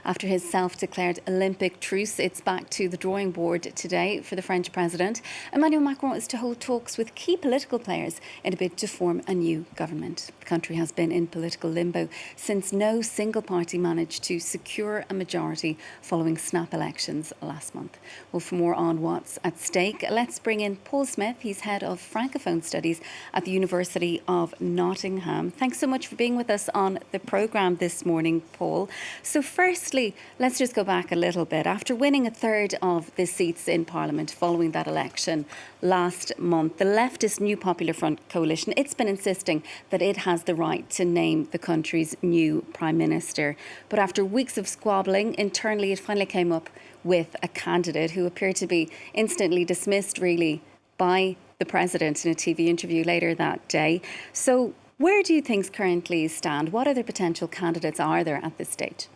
after his self-declared Olympic truce. It's back to the drawing board today for the French president. Emmanuel Macron is to hold talks with key political players in a bid to form a new government. The country has been in political limbo since no single party managed to secure a majority following snap elections last month. Well, for more on what's at stake, let's bring in Paul Smith. He's head of Francophone Studies at the University of Nottingham. Thanks so much for being with us on the programme this morning, Paul. So firstly, let's just go back a little bit. After winning a third of the seats in Parliament following that election last month, the leftist New Popular Front coalition, it's been insisting that it has the right to name the country's new Prime Minister. But after weeks of squabbling internally, it finally came up with a candidate who appeared to be instantly dismissed, really, by the president in a TV interview later that day. So where do you things currently stand? What other potential candidates are there at this stage?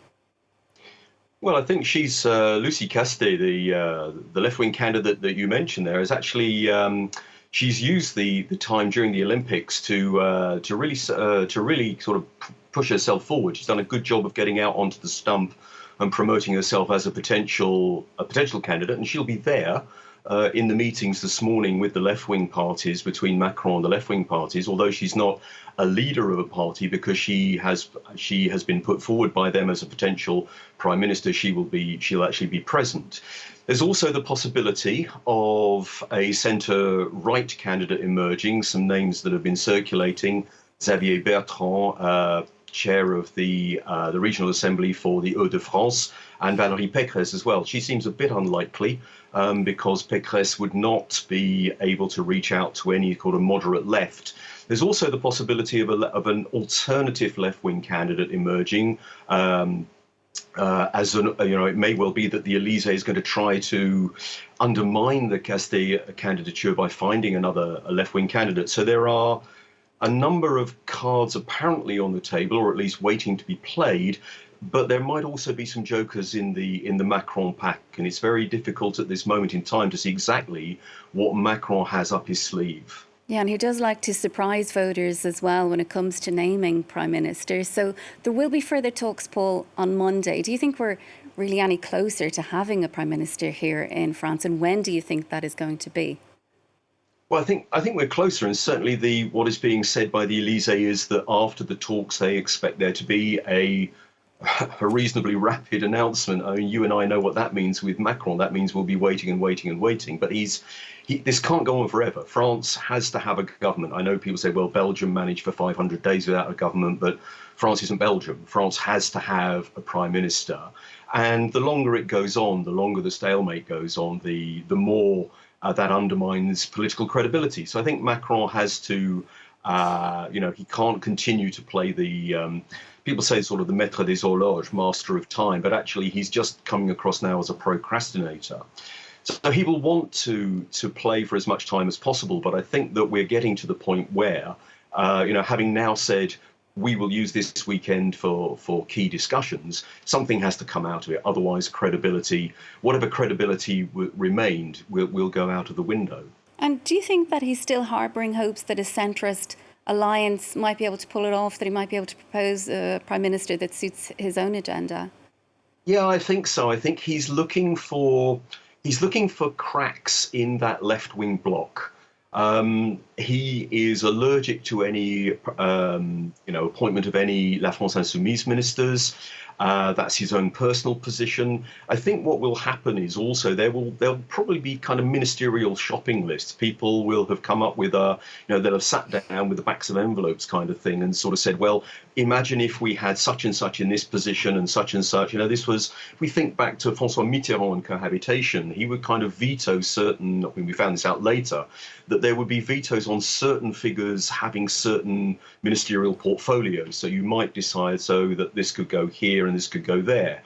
Well, I think she's Lucy Castet, the left-wing candidate that you mentioned there, is actually she's used the time during the Olympics to really sort of push herself forward. She's done a good job of getting out onto the stump and promoting herself as a potential candidate, and she'll be there in the meetings this morning with the left-wing parties, between Macron and the left-wing parties, although she's not a leader of a party because she has been put forward by them as a potential prime minister. She'll actually be present. There's also the possibility of a centre-right candidate emerging, some names that have been circulating: Xavier Bertrand, chair of the Regional Assembly for the Hauts-de-France, and Valérie Pécresse as well. She seems a bit unlikely because Pécresse would not be able to reach out to any kind of moderate left. There's also the possibility of an alternative left-wing candidate emerging. It may well be that the Élysée is going to try to undermine the Castet candidature by finding another left-wing candidate. So there are a number of cards apparently on the table, or at least waiting to be played, but there might also be some jokers in the Macron pack, and it's very difficult at this moment in time to see exactly what Macron has up his sleeve. Yeah, and he does like to surprise voters as well when it comes to naming Prime Minister. So there will be further talks, Paul, on Monday. Do you think we're really any closer to having a Prime Minister here in France, and when do you think that is going to be? Well, I think we're closer, and certainly what is being said by the Élysée is that after the talks, they expect there to be a reasonably rapid announcement. I mean, you and I know what that means with Macron. That means we'll be waiting and waiting and waiting. But this can't go on forever. France has to have a government. I know people say, well, Belgium managed for 500 days without a government, but France isn't Belgium. France has to have a prime minister. And the longer it goes on, the longer the stalemate goes on, the more that undermines political credibility. So I think Macron has to, he can't continue to play people say sort of the maître des horloges, master of time, but actually he's just coming across now as a procrastinator. So he will want to play for as much time as possible, but I think that we're getting to the point where, having now said, we will use this weekend for key discussions, something has to come out of it. Otherwise, credibility, whatever credibility remained, will go out of the window. And do you think that he's still harbouring hopes that a centrist alliance might be able to pull it off, that he might be able to propose a prime minister that suits his own agenda? Yeah, I think so. I think he's looking for cracks in that left-wing bloc. He is allergic to any, appointment of any La France Insoumise ministers. That's his own personal position. I think what will happen is also there'll probably be kind of ministerial shopping lists. People will have come up with they'll have sat down with the backs of envelopes kind of thing and sort of said, well, imagine if we had such and such in this position and such and such. This was, if we think back to François Mitterrand and cohabitation, he would kind of veto certain, I mean, we found this out later, that there would be vetoes on certain figures having certain ministerial portfolios. So you might decide so that this could go here and this could go there.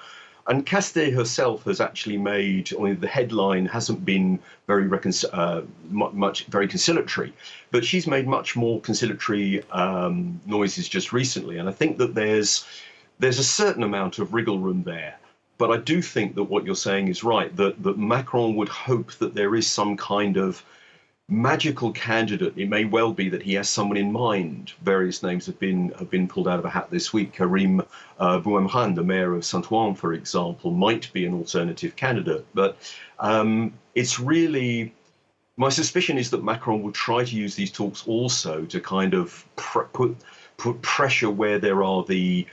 And Castet herself has actually made, the headline hasn't been very very conciliatory, but she's made much more conciliatory noises just recently. And I think that there's a certain amount of wriggle room there. But I do think that what you're saying is right, that Macron would hope that there is some kind of magical candidate. It may well be that he has someone in mind. Various names have been pulled out of a hat this week. Karim Bouhamran, the mayor of Saint-Ouen, for example, might be an alternative candidate. But it's really, my suspicion is that Macron will try to use these talks also to kind of put pressure where there are the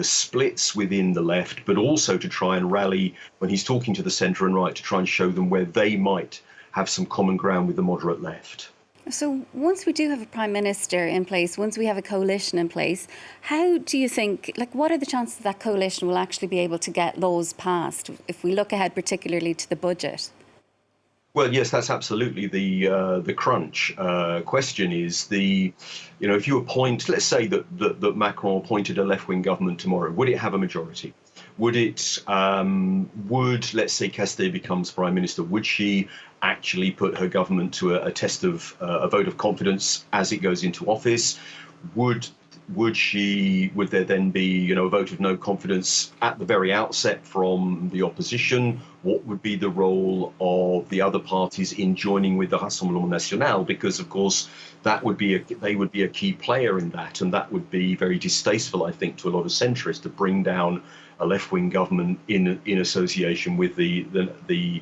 splits within the left, but also to try and rally when he's talking to the centre and right, to try and show them where they might have some common ground with the moderate left. So once we do have a prime minister in place, once we have a coalition in place, how do you think, what are the chances that coalition will actually be able to get laws passed if we look ahead particularly to the budget? Well, yes, that's absolutely the crunch. Question is if you appoint, let's say that Macron appointed a left-wing government tomorrow, would it have a majority? Would let's say Castell becomes prime minister, would she actually put her government to a test of a vote of confidence as it goes into office? Would there then be a vote of no confidence at the very outset from the opposition? What would be the role of the other parties in joining with the Rassemblement National? Because of course they would be a key player in that, and that would be very distasteful, I think, to a lot of centrists to bring down a left-wing government in association with the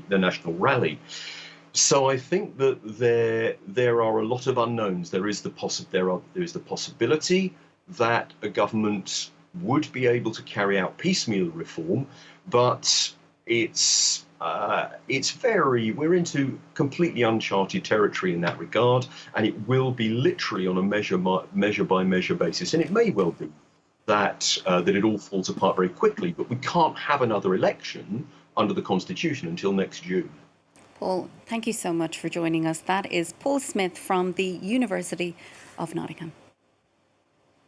National Rally. So I think that there are a lot of unknowns. There is the possibility that a government would be able to carry out piecemeal reform, but we're into completely uncharted territory in that regard, and it will be literally on a measure by measure basis. And it may well be that it all falls apart very quickly, but we can't have another election under the Constitution until next June. Paul, thank you so much for joining us. That is Paul Smith from the University of Nottingham.